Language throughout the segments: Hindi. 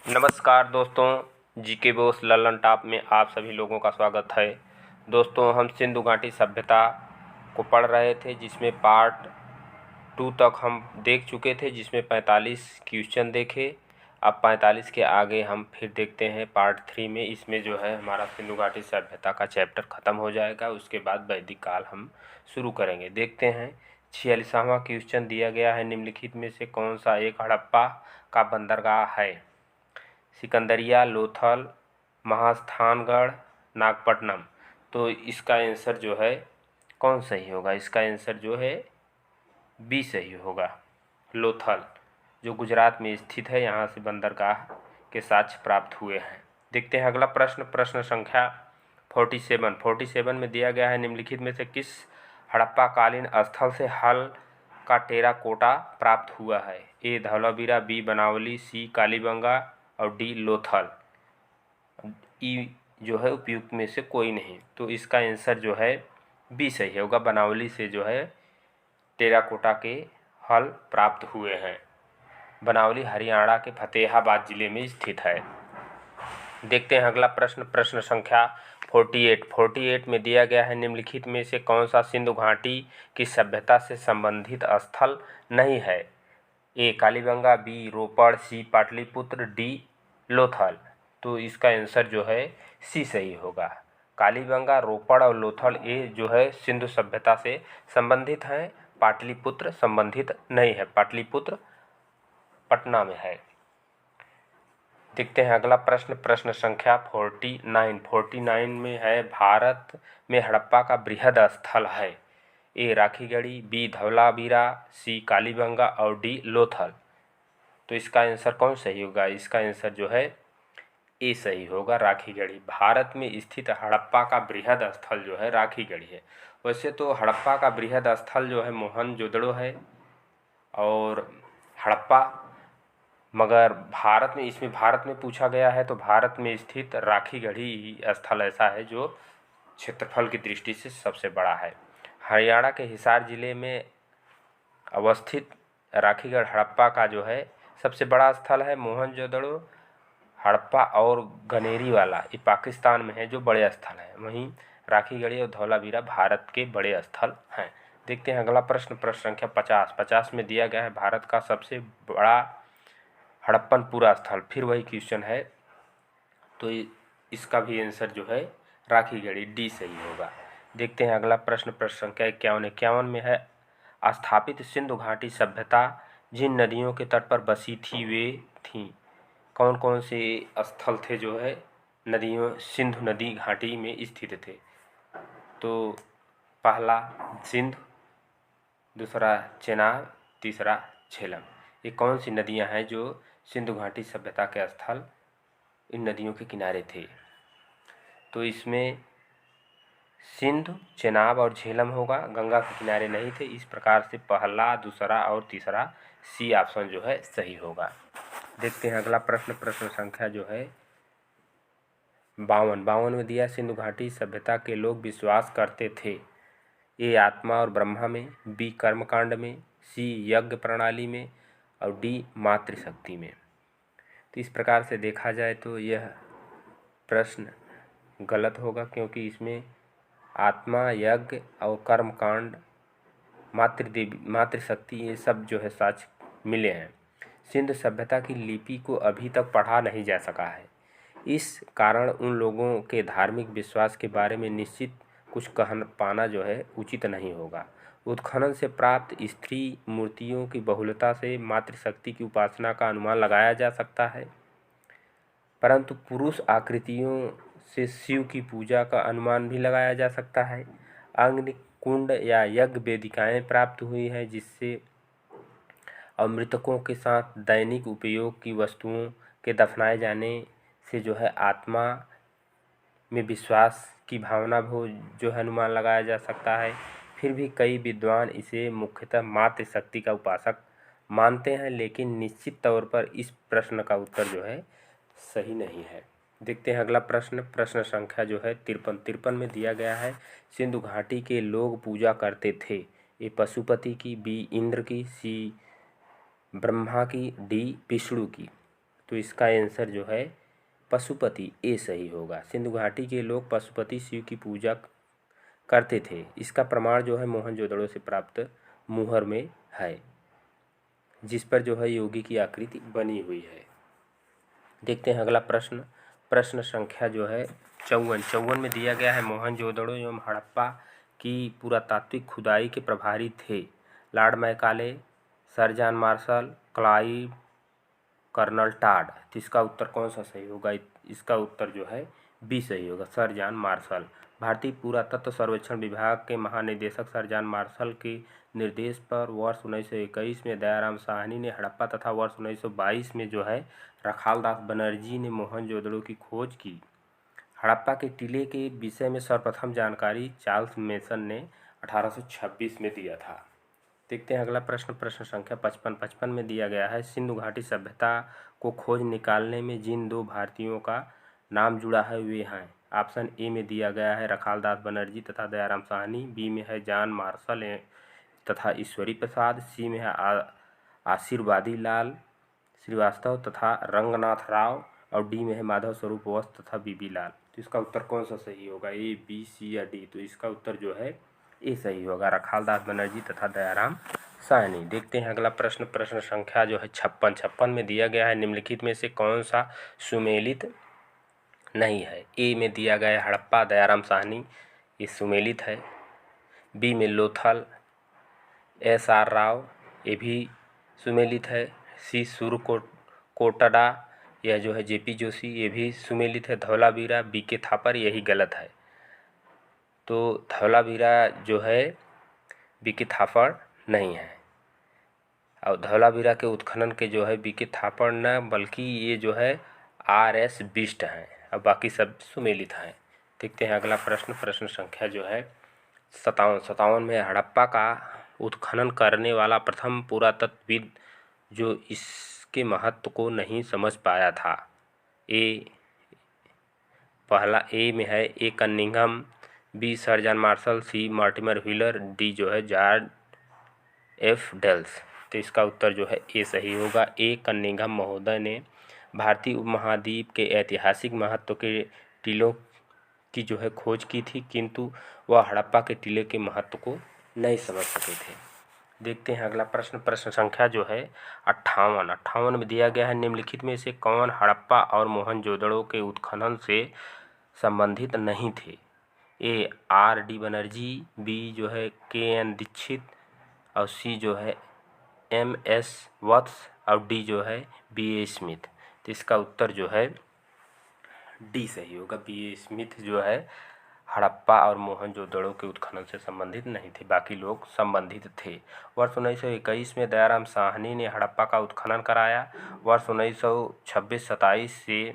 नमस्कार दोस्तों, जीके बोस लल्लन टॉप में आप सभी लोगों का स्वागत है। दोस्तों, हम सिंधु घाटी सभ्यता को पढ़ रहे थे, जिसमें पार्ट 2 तक हम देख चुके थे, जिसमें 45 क्वेश्चन देखे। अब 45 के आगे हम फिर देखते हैं पार्ट 3 में। इसमें जो है हमारा सिंधु घाटी सभ्यता का चैप्टर ख़त्म हो जाएगा। उसके बाद वैदिक काल हम शुरू करेंगे। देखते हैं 46वां क्वेश्चन दिया गया है, निम्नलिखित में से कौन सा एक हड़प्पा का बंदरगाह है? सिकंदरिया, लोथल, महास्थानगढ़, नागपट्टनम। तो इसका आंसर जो है कौन सही होगा? इसका आंसर जो है बी सही होगा, लोथल, जो गुजरात में स्थित है। यहाँ से बंदरगाह के साक्ष्य प्राप्त हुए हैं। देखते हैं अगला प्रश्न, प्रश्न संख्या 47 में दिया गया है, निम्नलिखित में से किस हड़प्पा कालीन स्थल से हल का टेराकोटा प्राप्त हुआ है? ए धौलावीरा, बी बनावली, सी कालीबंगा और डी लोथल। ई जो है उपयुक्त में से कोई नहीं, तो इसका आंसर जो है बी सही होगा, बनावली से जो है टेराकोटा के हल प्राप्त हुए हैं। बनावली हरियाणा के फतेहाबाद जिले में स्थित है। देखते हैं अगला प्रश्न, प्रश्न संख्या 48 में दिया गया है, निम्नलिखित में से कौन सा सिंधु घाटी की सभ्यता से संबंधित स्थल नहीं है? ए कालीबंगा, बी रोपड़, सी पाटलिपुत्र, डी लोथल। तो इसका आंसर जो है सी सही होगा, कालीबंगा, रोपड़ और लोथल ये जो है सिंधु सभ्यता से संबंधित हैं। पाटलिपुत्र संबंधित नहीं है, पाटलिपुत्र पटना में है। देखते हैं अगला प्रश्न, प्रश्न संख्या 49 में है, भारत में हड़प्पा का बृहद स्थल है? ए राखीगढ़ी, बी धौलावीरा, सी कालीबंगा और डी लोथल। तो इसका आंसर कौन सही होगा? इसका आंसर जो है ए सही होगा, राखीगढ़ी। भारत में स्थित हड़प्पा का बृहद स्थल जो है राखीगढ़ी है। वैसे तो हड़प्पा का बृहद स्थल जो है मोहनजोदड़ो है और हड़प्पा, मगर भारत में पूछा गया है तो भारत में स्थित राखीगढ़ी स्थल ऐसा है जो क्षेत्रफल की दृष्टि से सबसे बड़ा है। हरियाणा के हिसार जिले में अवस्थित राखीगढ़ हड़प्पा का जो है सबसे बड़ा स्थल है। मोहनजोदड़ो, हड़प्पा और गनेरी वाला ये पाकिस्तान में है जो बड़े स्थल हैं। वहीं राखीगढ़ी और धौलावीरा भारत के बड़े स्थल हैं। देखते हैं अगला प्रश्न, प्रश्न संख्या 50 में दिया गया है, भारत का सबसे बड़ा हड़प्पनपुरा स्थल। फिर वही क्वेश्चन है, तो इसका भी आंसर जो है राखीगढ़ी, डी सही होगा। देखते हैं अगला प्रश्न, प्रश्न संख्या 51 में है, स्थापित सिंधु घाटी सभ्यता जिन नदियों के तट पर बसी थी वे थीं। कौन कौन से स्थल थे जो है नदियों सिंधु नदी घाटी में स्थित थे? तो पहला सिंधु, दूसरा चेनाब, तीसरा झेलम। ये कौन सी नदियां हैं जो सिंधु घाटी सभ्यता के स्थल इन नदियों के किनारे थे? तो इसमें सिंधु, चेनाब और झेलम होगा, गंगा के किनारे नहीं थे। इस प्रकार से पहला, दूसरा और तीसरा सी ऑप्शन जो है सही होगा। देखते हैं अगला प्रश्न, प्रश्न संख्या जो है 52 में दिया, सिंधु घाटी सभ्यता के लोग विश्वास करते थे? ए आत्मा और ब्रह्मा में, बी कर्मकांड में, सी यज्ञ प्रणाली में और डी मातृशक्ति में। तो इस प्रकार से देखा जाए तो यह प्रश्न गलत होगा, क्योंकि इसमें आत्मा, यज्ञ और कर्मकांड, मातृदेवी, मातृशक्ति ये सब जो है सच मिले हैं। सिंधु सभ्यता की लिपि को अभी तक पढ़ा नहीं जा सका है। इस कारण उन लोगों के धार्मिक विश्वास के बारे में निश्चित कुछ कह पाना जो है उचित नहीं होगा। उत्खनन से प्राप्त स्त्री मूर्तियों की बहुलता से मातृशक्ति की उपासना का अनुमान लगाया जा सकता है, परंतु पुरुष आकृतियों से शिव की पूजा का अनुमान भी लगाया जा सकता है। अग्निकुंड या यज्ञ वेदिकाएँ प्राप्त हुई हैं, जिससे मृतकों के साथ दैनिक उपयोग की वस्तुओं के दफनाए जाने से जो है आत्मा में विश्वास की भावना भी जो है अनुमान लगाया जा सकता है। फिर भी कई विद्वान इसे मुख्यतः मातृशक्ति का उपासक मानते हैं, लेकिन निश्चित तौर पर इस प्रश्न का उत्तर जो है सही नहीं है। देखते हैं अगला प्रश्न, प्रश्न संख्या जो है 53 में दिया गया है, सिंधु घाटी के लोग पूजा करते थे? ए पशुपति की, बी इंद्र की, सी ब्रह्मा की, डी विष्णु की। तो तो इसका आंसर जो है पशुपति, ए सही होगा। सिंधु घाटी के लोग पशुपति शिव की पूजा करते थे। इसका प्रमाण जो है मोहनजोदड़ो से प्राप्त मुहर में है, जिस पर जो है योगी की आकृति बनी हुई है। देखते हैं अगला प्रश्न। प्रश्न संख्या जो है 54 में दिया गया है, मोहनजोदड़ो एवं हड़प्पा की पुरातात्विक खुदाई के प्रभारी थे Lord Macaulay, Sir John Marshall, Clive, Colonel Tod. तो इसका उत्तर कौन सा सही होगा? इसका उत्तर जो है बी सही होगा, सर जॉन मार्शल। भारतीय पुरातत्व सर्वेक्षण विभाग के महानिदेशक सर जॉन मार्शल के निर्देश पर वर्ष 1921 में दयाराम साहनी ने हड़प्पा तथा वर्ष 1922 में जो है रखालदास बनर्जी ने मोहनजोदड़ो की खोज की। हड़प्पा के टीले के विषय में सर्वप्रथम जानकारी चार्ल्स मेसन ने 1826 में दिया था। देखते हैं अगला प्रश्न। प्रश्न संख्या 55 में दिया गया है, सिंधु घाटी सभ्यता को खोज निकालने में जिन दो भारतीयों का नाम जुड़ा है वे हैं। ऑप्शन ए में दिया गया है रखालदास बनर्जी तथा दयाराम साहनी, बी में है जॉन मार्शल तथा ईश्वरी प्रसाद, सी में है आशीर्वादी लाल श्रीवास्तव तथा रंगनाथ राव, और डी में है माधव स्वरूप वस्त तथा बीबी लाल। तो इसका उत्तर कौन सा सही होगा? ए, बी, सी या डी? तो इसका उत्तर जो है ए सही होगा, रखालदास बनर्जी तथा दयाराम साहनी। देखते हैं अगला प्रश्न। प्रश्न संख्या जो है 56 में दिया गया है, निम्नलिखित में से कौन सा सुमेलित नहीं है? ए में दिया गया है हड़प्पा, दयाराम साहनी, ये सुमेलित है। बी में लोथल, SR राव, ये भी सुमेलित है। सी कोटड़ा, यह जो है JP जोशी, ये भी सुमेलित है। धौलावीरा, BK थापर, यही गलत है। तो धौलावीरा जो है BK थापर नहीं है, और धौलावीरा के उत्खनन के जो है BK थापर न बल्कि ये जो है RS बिष्ट हैं, और बाकी सब सुमेलित हैं। देखते हैं अगला प्रश्न। प्रश्न संख्या जो है 57 में, हड़प्पा का उत्खनन करने वाला प्रथम पुरातत्वविद जो इसके महत्व को नहीं समझ पाया था। पहला ए में है A Cunningham, B sir John Marshall, C Mortimer Wheeler, D जो है जॉर्ज F डेल्स। तो इसका उत्तर जो है ए सही होगा। ए कनिंघम महोदय ने भारतीय उपमहाद्वीप के ऐतिहासिक महत्व के टीलों की जो है खोज की थी, किंतु वह हड़प्पा के टीले के महत्व को नहीं समझ सके थे। देखते हैं अगला प्रश्न। प्रश्न संख्या जो है 58 में दिया गया है, निम्नलिखित में से कौन हड़प्पा और मोहनजोदड़ो के उत्खनन से संबंधित नहीं थे? ए RD बनर्जी, बी जो है KN दीक्षित, और सी जो है MS वत्स, और डी जो है BA स्मिथ। तो इसका उत्तर जो है डी सही होगा, BA स्मिथ जो है हड़प्पा और मोहनजोदड़ो के उत्खनन से संबंधित नहीं थे, बाकी लोग संबंधित थे। वर्ष 1921 में दयाराम साहनी ने हड़प्पा का उत्खनन कराया। वर्ष 1926-27 से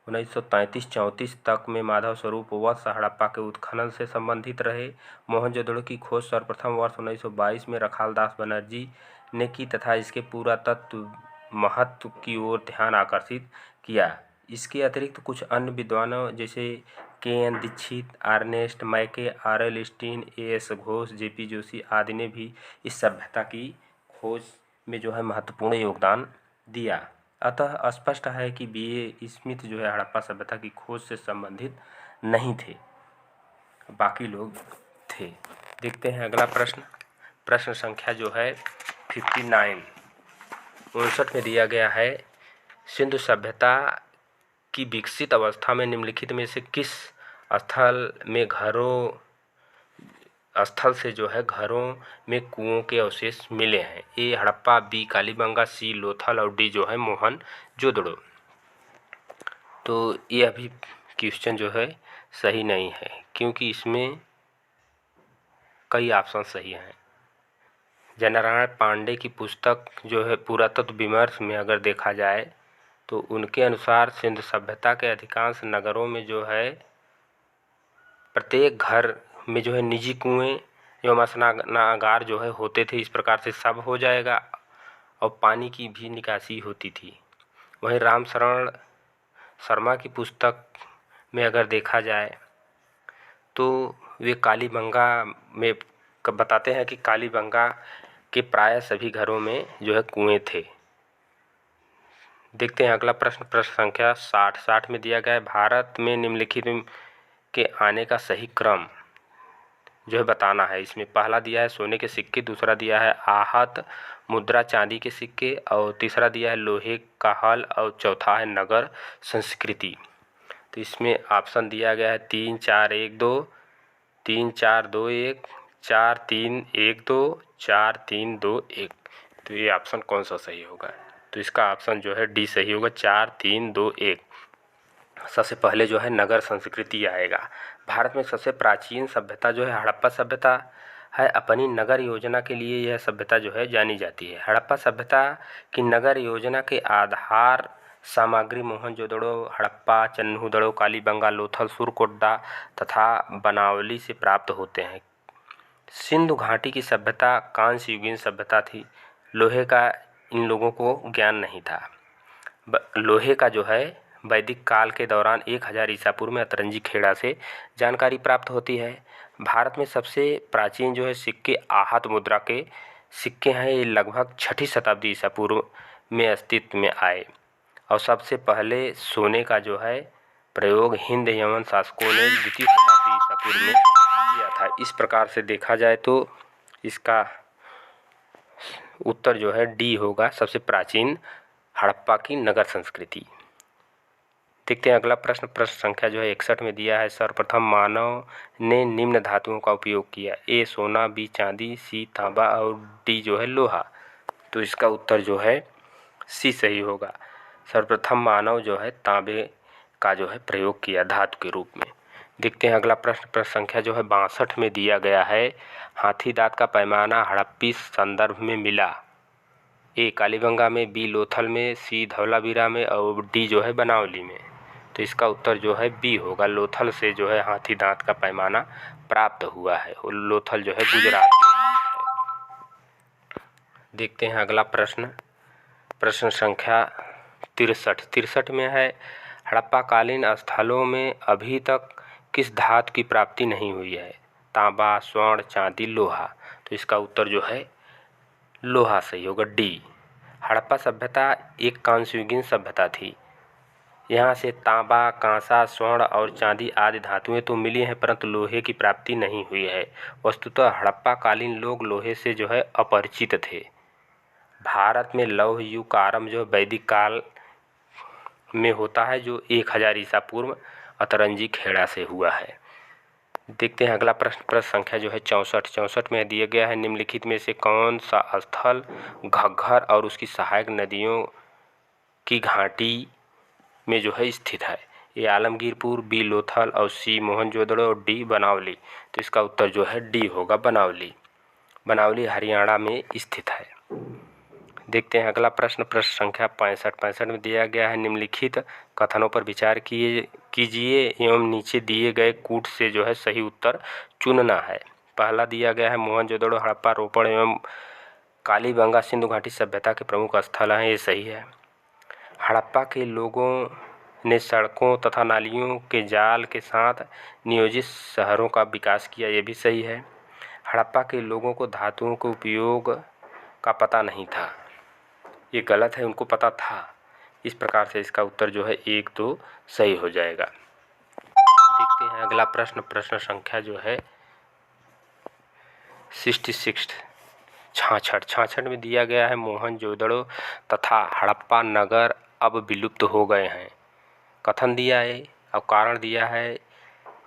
1933-34 तक में माधव स्वरूप वत्स हड़प्पा के उत्खनन से संबंधित रहे। मोहनजोदड़ो की खोज सर्वप्रथम वर्ष 1922 में रखालदास बनर्जी ने की तथा इसके पुरातत्व महत्व की ओर ध्यान आकर्षित किया। इसके अतिरिक्त कुछ अन्य विद्वानों जैसे KN दीक्षित, अर्नेस्ट मैके, RL Stein, AS Ghosh, JP Joshi आदि ने भी इस सभ्यता की खोज में जो है महत्वपूर्ण योगदान दिया। अतः स्पष्ट है कि BA स्मिथ जो है हड़प्पा सभ्यता की खोज से संबंधित नहीं थे, बाकी लोग थे। देखते हैं अगला प्रश्न। प्रश्न संख्या जो है 59 में दिया गया है, सिंधु सभ्यता की विकसित अवस्था में निम्नलिखित में से किस स्थल से जो है घरों में कुओं के अवशेष मिले हैं? ए हड़प्पा, बी कालीबंगा, सी लोथल, और डी जो है मोहनजोदड़ो। तो ये अभी क्वेश्चन जो है सही नहीं है, क्योंकि इसमें कई ऑप्शन सही हैं। जननारायण पांडे की पुस्तक जो है पुरातत्व विमर्श में अगर देखा जाए तो उनके अनुसार सिंधु सभ्यता के अधिकांश नगरों में जो है प्रत्येक घर में जो है निजी कुएं एवं स्नानागार जो है होते थे। इस प्रकार से सब हो जाएगा, और पानी की भी निकासी होती थी। वहीं रामशरण शर्मा की पुस्तक में अगर देखा जाए तो वे कालीबंगा में बताते हैं कि कालीबंगा के प्राय सभी घरों में जो है कुएं थे। देखते हैं अगला प्रश्न, प्रश्न संख्या 60 में दिया गया है, भारत में निम्नलिखित के आने का सही क्रम जो है बताना है। इसमें पहला दिया है सोने के सिक्के, दूसरा दिया है आहत मुद्रा चांदी के सिक्के, और तीसरा दिया है लोहे का हल, और चौथा है नगर संस्कृति। तो इसमें ऑप्शन दिया गया है 3 4 1 2, 3 4 2 1, 4 3 1 2, 4 3 2 1। तो ये ऑप्शन कौन सा सही होगा? तो इसका ऑप्शन जो है डी सही होगा, 4 3 2 1। सबसे पहले जो है नगर संस्कृति आएगा। भारत में सबसे प्राचीन सभ्यता जो है हड़प्पा सभ्यता है। अपनी नगर योजना के लिए यह सभ्यता जो है जानी जाती है। हड़प्पा सभ्यता की नगर योजना के आधार सामग्री मोहनजोदड़ो, हड़प्पा, चन्हूदड़ो, कालीबंगा, लोथल, सुरकोट्टा तथा बनावली से प्राप्त होते हैं। सिंधु घाटी की सभ्यता कांस्य युगीन सभ्यता थी। लोहे का इन लोगों को ज्ञान नहीं था। लोहे का जो है वैदिक काल के दौरान 1000 ईसा पूर्व में अतरंजी खेड़ा से जानकारी प्राप्त होती है। भारत में सबसे प्राचीन जो है सिक्के आहत मुद्रा के सिक्के हैं। ये लगभग 6ठी शताब्दी ईसा पूर्व में अस्तित्व में आए, और सबसे पहले सोने का जो है प्रयोग हिंद यमन शासकों ने 2वीं शताब्दी ईसा पूर्व में किया था। इस प्रकार से देखा जाए तो इसका उत्तर जो है डी होगा, सबसे प्राचीन हड़प्पा की नगर संस्कृति। देखते हैं अगला प्रश्न, प्रश्न संख्या जो है 61 में दिया है, सर्वप्रथम मानव ने निम्न धातुओं का उपयोग किया। ए सोना, बी चांदी, सी तांबा और डी जो है लोहा। तो इसका उत्तर जो है सी सही होगा। सर्वप्रथम मानव जो है तांबे का जो है प्रयोग किया धातु के रूप में। देखते हैं अगला प्रश्न, प्रश्न संख्या जो है 62 में दिया गया है, हाथी दांत का पैमाना हड़प्पी संदर्भ में मिला। ए कालीबंगा में, बी लोथल में, सी धौलावीरा में और डी जो है बनावली में। तो इसका उत्तर जो है बी होगा, लोथल से जो है हाथी दांत का पैमाना प्राप्त हुआ है। और लोथल जो है गुजरात में स्थित है। देखते हैं अगला प्रश्न, प्रश्न संख्या 63 में है, हड़प्पाकालीन स्थलों में अभी तक किस धातु की प्राप्ति नहीं हुई है? तांबा, स्वर्ण, चांदी, लोहा। तो इसका उत्तर जो है लोहा सही होगा, डी। हड़प्पा सभ्यता एक कांस्ययुगीन सभ्यता थी। यहाँ से तांबा, कांसा, स्वर्ण और चांदी आदि धातुएं तो मिली हैं, परंतु लोहे की प्राप्ति नहीं हुई है। वस्तुतः हड़प्पाकालीन लोग लोहे से जो है अपरिचित थे। भारत में लौह युग का आरंभ जो वैदिक काल में होता है, जो 1000 ईसा पूर्व अतरंजी खेड़ा से हुआ है। देखते हैं अगला प्रश्न, प्रश्न संख्या जो है 64 में दिया गया है, निम्नलिखित में से कौन सा स्थल घग्गर और उसकी सहायक नदियों की घाटी में जो है स्थित है? ए आलमगीरपुर, बी लोथल और सी मोहनजोदड़ो और डी बनावली। तो इसका उत्तर जो है डी होगा, बनावली। बनावली हरियाणा में स्थित है। देखते हैं अगला प्रश्न, प्रश्न संख्या 65 में दिया गया है, निम्नलिखित कथनों पर विचार कीजिए एवं नीचे दिए गए कूट से जो है सही उत्तर चुनना है। पहला दिया गया है मोहनजोदड़ो हड़प्पा रोपड़ एवं कालीबंगा सिंधु घाटी सभ्यता के प्रमुख स्थल हैं, ये सही है। हड़प्पा के लोगों ने सड़कों तथा नालियों के जाल के साथ नियोजित शहरों का विकास किया, ये भी सही है। हड़प्पा के लोगों को धातुओं के उपयोग का पता नहीं था, ये गलत है, उनको पता था। इस प्रकार से इसका उत्तर जो है 1 2 सही हो जाएगा। देखते हैं अगला प्रश्न, प्रश्न संख्या जो है 66 में दिया गया है, मोहनजोदड़ो तथा हड़प्पा नगर अब विलुप्त हो गए हैं। कथन दिया है और कारण दिया है,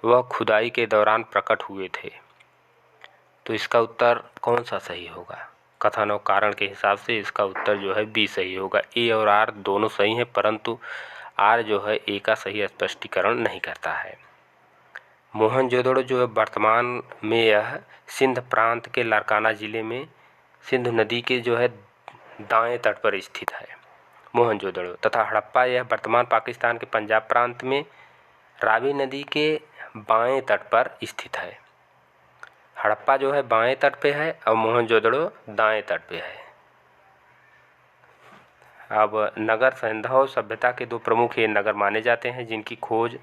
वह खुदाई के दौरान प्रकट हुए थे। तो इसका उत्तर कौन सा सही होगा? कथन और कारण के हिसाब से इसका उत्तर जो है बी सही होगा। ए और आर दोनों सही हैं, परंतु आर जो है ए का सही स्पष्टीकरण नहीं करता है। मोहनजोदड़ो जो है वर्तमान में यह सिंध प्रांत के लारकाना जिले में सिंधु नदी के जो है दाएं तट पर स्थित है मोहनजोदड़ो, तथा हड़प्पा यह वर्तमान पाकिस्तान के पंजाब प्रांत में रावी नदी के बाएं तट पर स्थित है। हड़प्पा जो है बाएं तट पे है और मोहनजोदड़ो दाएं तट पे है। अब नगर सैंधव सभ्यता के 2 प्रमुख ये नगर माने जाते हैं, जिनकी खोज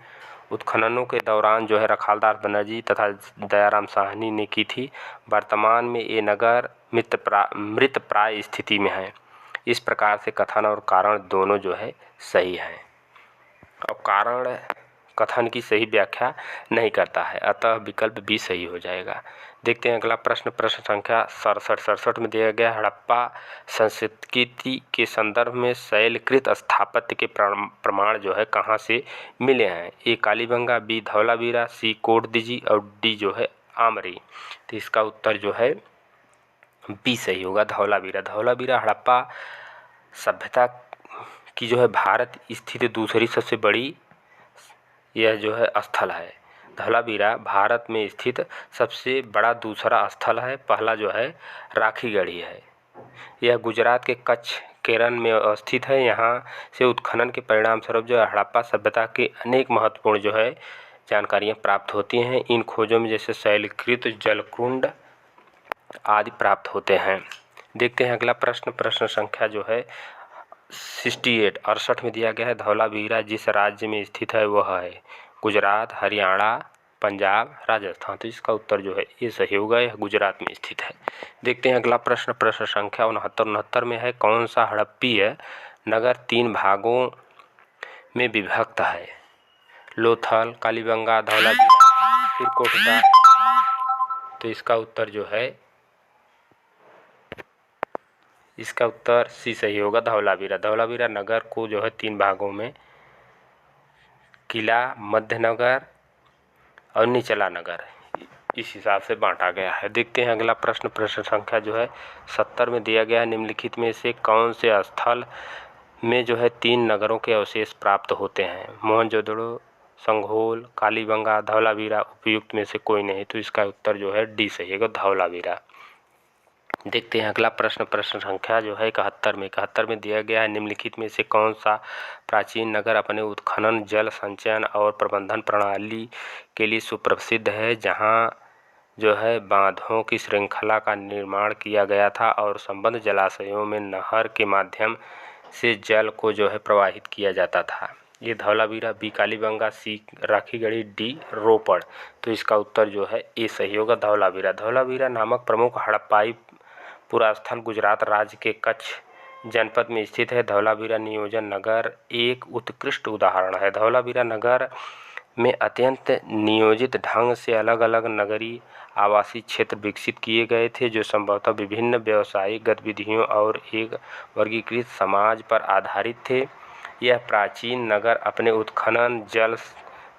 उत्खननों के दौरान जो है रखालदास बनर्जी तथा दयाराम साहनी ने की थी। वर्तमान में ये नगर मृत प्राय स्थिति में है। इस प्रकार से कथन और कारण दोनों जो है सही हैं। अब कारण कथन की सही व्याख्या नहीं करता है, अतः विकल्प बी सही हो जाएगा। देखते हैं अगला प्रश्न संख्या 67 में दिया गया हड़प्पा संस्कृति के संदर्भ में शैलकृत स्थापत्य के प्रमाण जो है कहाँ से मिले हैं? ए कालीबंगा, बी धौलावीरा, सी कोटदीजी और डी जो है आमरी। तो इसका उत्तर जो है बी सही होगा, धौलावीरा। धौलावीरा हड़प्पा सभ्यता की जो है भारत स्थित दूसरी सबसे बड़ी यह जो है स्थल है। धौलावीरा भारत में स्थित सबसे बड़ा दूसरा स्थल है। पहला जो है राखीगढ़ी है। यह गुजरात के कच्छ केरन में अवस्थित है। यहाँ से उत्खनन के परिणाम स्वरूप जो है हड़प्पा सभ्यता के अनेक महत्वपूर्ण जो है जानकारियाँ प्राप्त होती हैं। इन खोजों में जैसे शैलकृत जलकुंड आदि प्राप्त होते हैं। देखते हैं अगला प्रश्न संख्या जो है 68 में दिया गया है धौलावीरा जिस राज्य में स्थित है वह है गुजरात, हरियाणा, पंजाब, राजस्थान। तो इसका उत्तर जो है ये सही होगा, यह गुजरात में स्थित है। देखते हैं अगला प्रश्न संख्या 69 में है कौन सा हड़प्पीय नगर 3 भागों में विभक्त है? लोथल, कालीबंगा, धौलावीरा, फिर कोटदा। तो इसका उत्तर जो है इसका उत्तर सी सही होगा, धौलावीरा। धौलावीरा नगर को जो है 3 भागों में किला, मध्य नगर और निचला नगर इस हिसाब से बांटा गया है। देखते हैं अगला प्रश्न संख्या जो है 70 में दिया गया है निम्नलिखित में से कौन से स्थल में जो है 3 नगरों के अवशेष प्राप्त होते हैं? मोहनजोदड़ो, संघोल, कालीबंगा, धौलावीरा। उपयुक्त में से कोई नहीं। तो इसका उत्तर जो है डी सही होगा, धौलावीरा। देखते हैं अगला प्रश्न संख्या जो है 71 में दिया गया है निम्नलिखित में से कौन सा प्राचीन नगर अपने उत्खनन, जल संचयन और प्रबंधन प्रणाली के लिए सुप्रसिद्ध है, जहां जो है बांधों की श्रृंखला का निर्माण किया गया था और संबद्ध जलाशयों में नहर के माध्यम से जल को जो है प्रवाहित किया जाता था? ये धौलावीरा, बी कालीबंगा, सी राखीगढ़ी, डी रोपड़। तो इसका उत्तर जो है ए सही होगा, धौलावीरा। धौलावीरा नामक प्रमुख हड़प्पाई पुरास्थल गुजरात राज्य के कच्छ जनपद में स्थित है। धौलावीरा नियोजन नगर एक उत्कृष्ट उदाहरण है। धौलावीरा नगर में अत्यंत नियोजित ढंग से अलग अलग नगरीय आवासीय क्षेत्र विकसित किए गए थे जो संभवतः विभिन्न व्यावसायिक गतिविधियों और एक वर्गीकृत समाज पर आधारित थे। यह प्राचीन नगर अपने उत्खनन, जल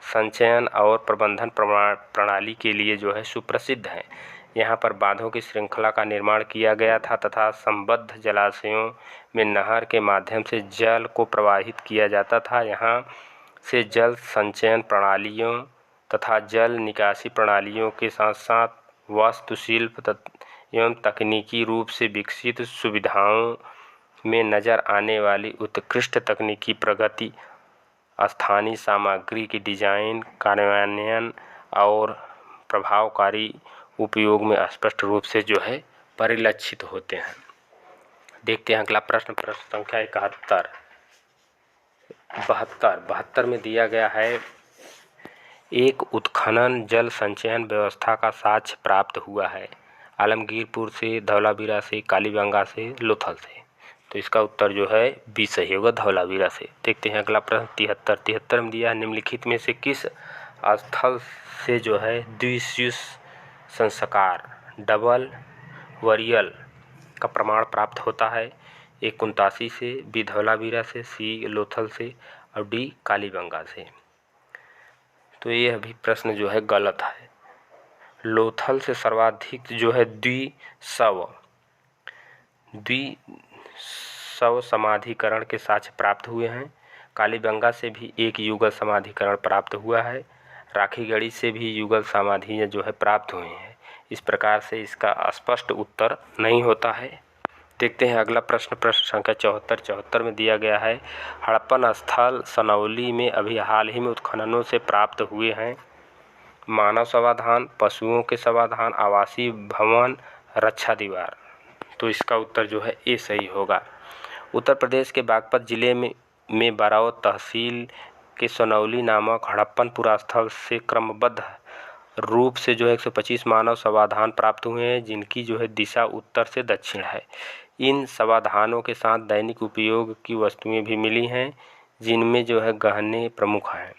संचयन और प्रबंधन प्रणाली के लिए जो है सुप्रसिद्ध है। यहाँ पर बांधों की श्रृंखला का निर्माण किया गया था तथा संबद्ध जलाशयों में नहर के माध्यम से जल को प्रवाहित किया जाता था। यहाँ से जल संचयन प्रणालियों तथा जल निकासी प्रणालियों के साथ साथ वास्तुशिल्प एवं तकनीकी रूप से विकसित सुविधाओं में नज़र आने वाली उत्कृष्ट तकनीकी प्रगति, स्थानीय सामग्री की डिजाइन, कार्यान्वयन और प्रभावकारी उपयोग में स्पष्ट रूप से जो है परिलक्षित होते हैं। देखते हैं अगला प्रश्न संख्या 72 में दिया गया है एक उत्खनन जल संचयन व्यवस्था का साक्ष्य प्राप्त हुआ है आलमगीरपुर से, धौलावीरा से, कालीबंगा से, लोथल से। तो इसका उत्तर जो है बी सही होगा, धौलावीरा से। देखते हैं अगला प्रश्न 73 में दिया है निम्नलिखित में से किस स्थल से जो है द्विशीर्ष संस्कार डबल वरियल का प्रमाण प्राप्त होता है? ए कुंतासी से, बी धौलावीरा से, सी लोथल से और डी कालीबंगा से। तो ये अभी प्रश्न जो है गलत है। लोथल से सर्वाधिक जो है द्विशव समाधिकरण के साक्ष्य प्राप्त हुए हैं। कालीबंगा से भी एक युगल समाधिकरण प्राप्त हुआ है। राखीगढ़ी से भी युगल समाधियाँ जो है प्राप्त हुई हैं। इस प्रकार से इसका स्पष्ट उत्तर नहीं होता है। देखते हैं अगला प्रश्न संख्या 74 में दिया गया है हड़प्पन स्थल सनौली में अभी हाल ही में उत्खननों से प्राप्त हुए हैं मानव समाधान, पशुओं के समाधान, आवासीय भवन, रक्षा दीवार। तो इसका उत्तर जो है ए सही होगा। उत्तर प्रदेश के बागपत जिले में बरावत तहसील के सनौली नामक हड़प्पन पुरास्थल से क्रमबद्ध रूप से जो है 125 मानव समाधान प्राप्त हुए हैं जिनकी जो है दिशा उत्तर से दक्षिण है। इन समाधानों के साथ दैनिक उपयोग की वस्तुएं भी मिली हैं, जिनमें जो है गहने प्रमुख हैं।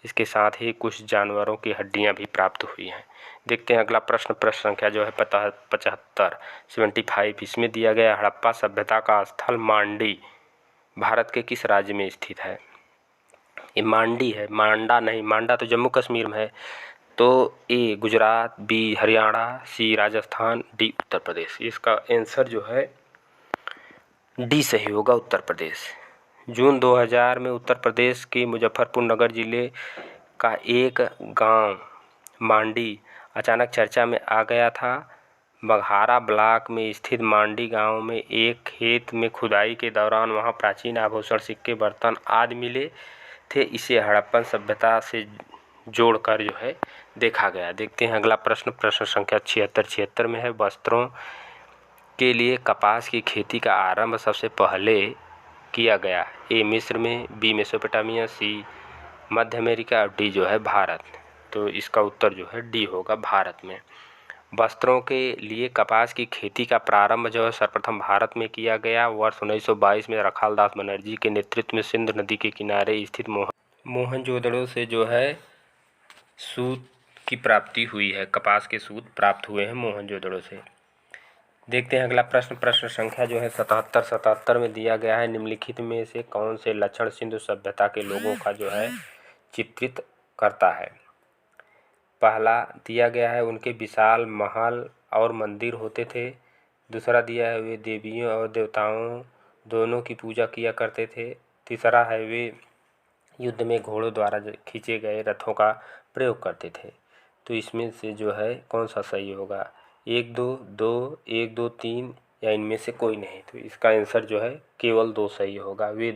इसके साथ ही कुछ जानवरों की हड्डियां भी प्राप्त हुई हैं। देखते हैं अगला प्रश्न संख्या जो है 75 75। इसमें दिया गया हड़प्पा सभ्यता का स्थल मांडी भारत के किस राज्य में स्थित है? ये मांडी है, मांडा नहीं। मांडा तो जम्मू कश्मीर में है। तो ए गुजरात, बी हरियाणा, सी राजस्थान, डी उत्तर प्रदेश। इसका आंसर जो है डी सही होगा, उत्तर प्रदेश। जून 2000 में उत्तर प्रदेश के मुजफ्फरपुर नगर जिले का एक गांव मांडी अचानक चर्चा में आ गया था। बघारा ब्लॉक में स्थित मांडी गांव में एक खेत में खुदाई के दौरान वहां प्राचीन आभूषण, सिक्के, बर्तन आदि मिले थे। इसे हड़प्पन सभ्यता से जोड़कर जो है देखा गया। देखते हैं अगला प्रश्न संख्या 76 में है। वस्त्रों के लिए कपास की खेती का आरंभ सबसे पहले किया गया? ए मिस्र में, बी मेसोपोटामिया, सी मध्य अमेरिका और डी जो है भारत। तो इसका उत्तर जो है डी होगा, भारत में। वस्त्रों के लिए कपास की खेती का प्रारंभ जो है सर्वप्रथम भारत में किया गया। वर्ष 1922 में रखालदास बनर्जी के नेतृत्व में सिंधु नदी के किनारे स्थित मोहनजोदड़ो से जो है सूत की प्राप्ति हुई है। कपास के सूत प्राप्त हुए हैं मोहनजोदड़ो से। देखते हैं अगला प्रश्न संख्या जो है 77 में दिया गया है। निम्नलिखित में से कौन से लक्षण सिंधु सभ्यता के लोगों का जो है चित्रित करता है? पहला दिया गया है उनके विशाल महल और मंदिर होते थे। दूसरा दिया है वे देवियों और देवताओं दोनों की पूजा किया करते थे। तीसरा है वे युद्ध में घोड़ों द्वारा खींचे गए रथों का प्रयोग करते थे। तो इसमें से जो है कौन सा सही होगा? 1 2 1 2 3 या इनमें से कोई नहीं। तो इसका आंसर जो है केवल 2 सही होगा। वे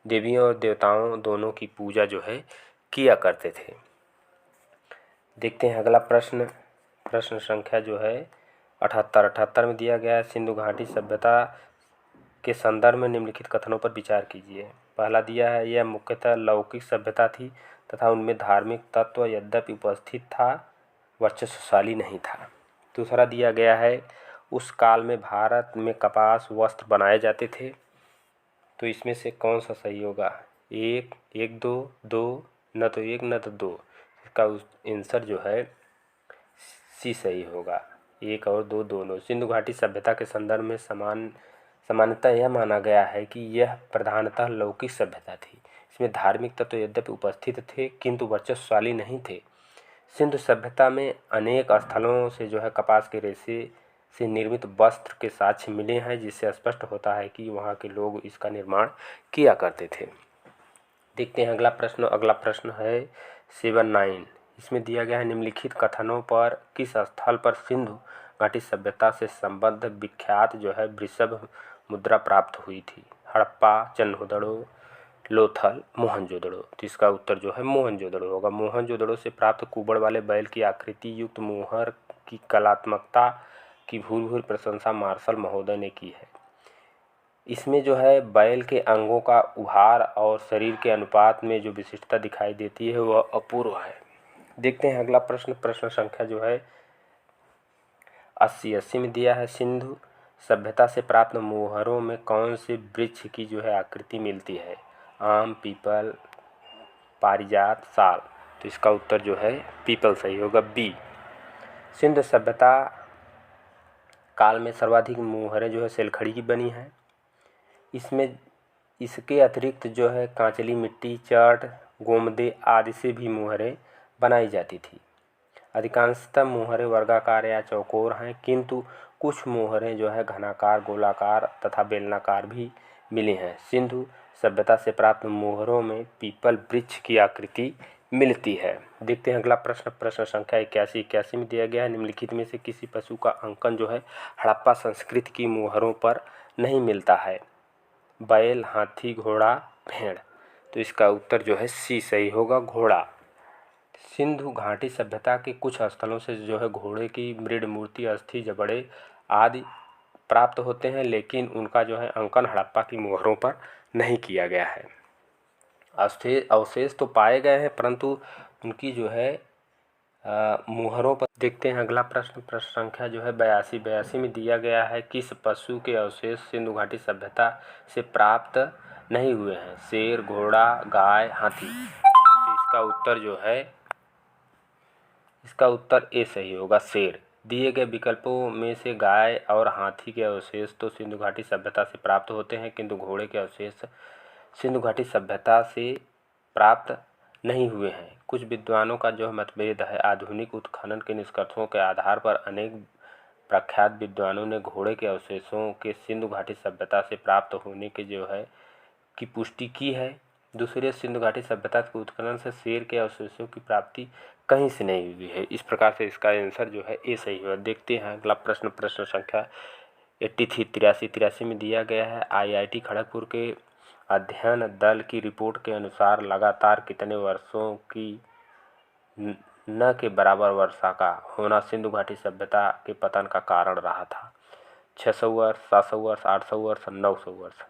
देवियों और देवताओं दोनों की पूजा जो है किया करते थे। देखते हैं अगला प्रश्न संख्या जो है 78 में दिया गया है। सिंधु घाटी सभ्यता के संदर्भ में निम्नलिखित कथनों पर विचार कीजिए। पहला दिया है यह मुख्यतः लौकिक सभ्यता थी तथा उनमें धार्मिक तत्व यद्यपि उपस्थित था, वर्चस्वशाली नहीं था। दूसरा दिया गया है उस काल में भारत में कपास वस्त्र बनाए जाते थे। तो इसमें से कौन सा सही होगा? 1 2 न तो 1 न तो 2। इसका आंसर जो है सी सही होगा, 1 और 2 दोनों। सिंधु घाटी सभ्यता के संदर्भ में सामान्यतः यह माना गया है कि यह प्रधानतः लौकिक सभ्यता थी। इसमें धार्मिक तत्व यद्यपि उपस्थित थे किंतु वर्चस्वशाली नहीं थे। सिंधु सभ्यता में अनेक स्थलों से जो है कपास के रेशे से निर्मित वस्त्र के साक्ष्य मिले हैं, जिससे स्पष्ट होता है कि वहाँ के लोग इसका निर्माण किया करते थे। देखते हैं अगला प्रश्न है 79। इसमें दिया गया है निम्नलिखित कथनों पर किस स्थल पर सिंधु घाटी सभ्यता से संबद्ध विख्यात जो है वृषभ मुद्रा प्राप्त हुई थी? हड़प्पा, चंदोदड़ो, लोथल, मोहनजोदड़ो। तो इसका उत्तर जो है मोहनजोदड़ो होगा। मोहनजोदड़ो से प्राप्त कुबड़ वाले बैल की आकृति युक्त मोहर की कलात्मकता की भूरि प्रशंसा मार्शल महोदय ने की है। इसमें जो है बैल के अंगों का उभार और शरीर के अनुपात में जो विशिष्टता दिखाई देती है वह अपूर्व है। देखते हैं अगला प्रश्न संख्या जो है 80 में दिया है। सिंधु सभ्यता से प्राप्त मोहरों में कौन से वृक्ष की जो है आकृति मिलती है? आम, पीपल, पारिजात, साल। तो इसका उत्तर जो है पीपल सही होगा, बी। सिंधु सभ्यता काल में सर्वाधिक मोहरें जो है सेलखड़ी की बनी हैं। इसके अतिरिक्त जो है कांचली मिट्टी, चट, गोमदे आदि से भी मोहरें बनाई जाती थी। अधिकांशतः मोहरें वर्गाकार या चौकोर हैं, किंतु कुछ मोहरें जो है घनाकार, गोलाकार तथा बेलनाकार भी मिली हैं। सिंधु सभ्यता से प्राप्त मोहरों में पीपल वृक्ष की आकृति मिलती है। देखते हैं अगला प्रश्न संख्या 81 में दिया गया है। निम्नलिखित में से किसी पशु का अंकन जो है हड़प्पा संस्कृति की मोहरों पर नहीं मिलता है? बैल, हाथी, घोड़ा, भेड़। तो इसका उत्तर जो है सी सही होगा, घोड़ा। सिंधु घाटी सभ्यता के कुछ स्थलों से जो है घोड़े की मृद मूर्ति, अस्थि, जबड़े आदि प्राप्त होते हैं, लेकिन उनका जो है अंकन हड़प्पा की मोहरों पर नहीं किया गया है। अवशेष तो पाए गए हैं, परंतु उनकी जो है मुहरों पर। देखते हैं अगला प्रश्न। प्रश्न संख्या जो है 82 में दिया गया है, किस पशु के अवशेष सिंधु घाटी सभ्यता से प्राप्त नहीं हुए हैं? शेर, घोड़ा, गाय, हाथी। तो इसका उत्तर ए सही होगा, शेर। दिए गए विकल्पों में से गाय और हाथी के अवशेष तो सिंधु घाटी सभ्यता से प्राप्त होते हैं, किंतु घोड़े के अवशेष सिंधु घाटी सभ्यता से प्राप्त नहीं हुए हैं। कुछ विद्वानों का जो मतभेद है, आधुनिक उत्खनन के निष्कर्षों के आधार पर अनेक प्रख्यात विद्वानों ने घोड़े के अवशेषों के सिंधु घाटी सभ्यता से प्राप्त होने के की पुष्टि की है। दूसरे, सिंधु घाटी सभ्यता के उत्खनन से शेर के अवशेषों की प्राप्ति कहीं से नहीं हुई है। इस प्रकार से इसका आंसर जो है ए सही होगा। देखते हैं अगला प्रश्न। प्रश्न संख्या 83 में दिया गया है, IIT खड़गपुर के अध्ययन दल की रिपोर्ट के अनुसार लगातार कितने वर्षों की न के बराबर वर्षा का होना सिंधु घाटी सभ्यता के पतन का कारण रहा था? 600 वर्ष, 700 वर्ष, 800 वर्ष, 900 वर्ष।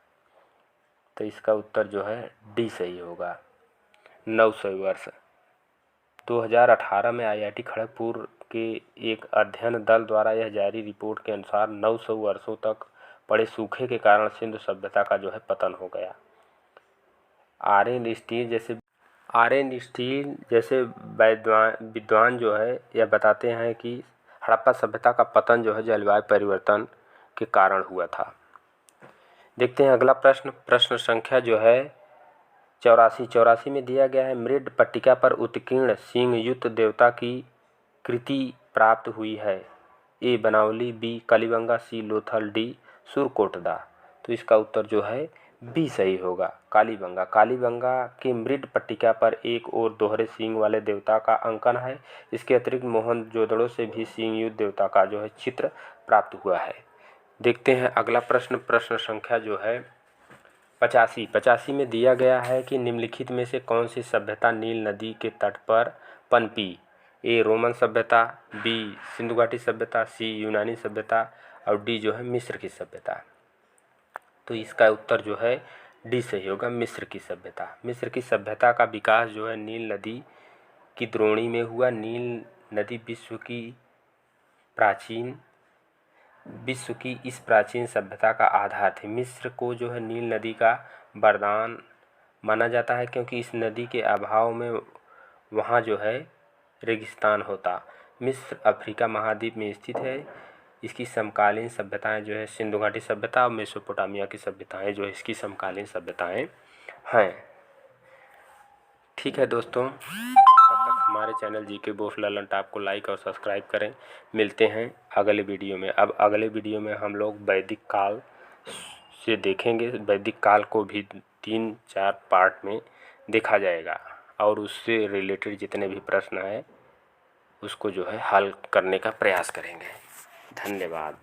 तो इसका उत्तर जो है डी सही होगा, 900 वर्ष। 2018 में IIT खड़गपुर के एक अध्ययन दल द्वारा यह जारी रिपोर्ट के अनुसार 900 वर्षों तक पड़े सूखे के कारण सिंधु सभ्यता का जो है पतन हो गया। आर.एन. स्टील जैसे विद्वान जो है यह बताते हैं कि हड़प्पा सभ्यता का पतन जो है जलवायु परिवर्तन के कारण हुआ था। देखते हैं अगला प्रश्न। प्रश्न संख्या जो है 84 में दिया गया है, मृड पट्टिका पर उत्कीर्ण सींग युक्त देवता की कृति प्राप्त हुई है? ए बनावली, बी कालीबंगा, सी लोथल, डी सुरकोटदा। तो इसका उत्तर जो है बी सही होगा, कालीबंगा। कालीबंगा की मृड पट्टिका पर एक और दोहरे सींग वाले देवता का अंकन है। इसके अतिरिक्त मोहनजोदड़ो से भी सींग युक्त देवता का जो है चित्र प्राप्त हुआ है। देखते हैं अगला प्रश्न। प्रश्न संख्या जो है 85 में दिया गया है कि निम्नलिखित में से कौन सी सभ्यता नील नदी के तट पर पनपी? ए रोमन सभ्यता, बी सिंधु घाटी सभ्यता, सी यूनानी सभ्यता और डी जो है मिस्र की सभ्यता। तो इसका उत्तर जो है डी सही होगा, मिस्र की सभ्यता। मिस्र की सभ्यता का विकास जो है नील नदी की द्रोणी में हुआ। नील नदी विश्व की इस प्राचीन सभ्यता का आधार थी। मिस्र को जो है नील नदी का वरदान माना जाता है, क्योंकि इस नदी के अभाव में वहाँ जो है रेगिस्तान होता। मिस्र अफ्रीका महाद्वीप में स्थित है। इसकी समकालीन सभ्यताएं जो है सिंधु घाटी सभ्यता और मेसोपोटामिया की सभ्यताएं जो है इसकी समकालीन सभ्यताएं हैं। ठीक है दोस्तों, तब तक हमारे channel GK Bose Lalan top को लाइक और सब्सक्राइब करें। मिलते हैं अगले वीडियो में। अब अगले वीडियो में हम लोग वैदिक काल से देखेंगे। वैदिक काल को भी 3-4 पार्ट में देखा जाएगा और उससे रिलेटेड जितने भी प्रश्न हैं उसको जो है हल करने का प्रयास करेंगे। धन्यवाद।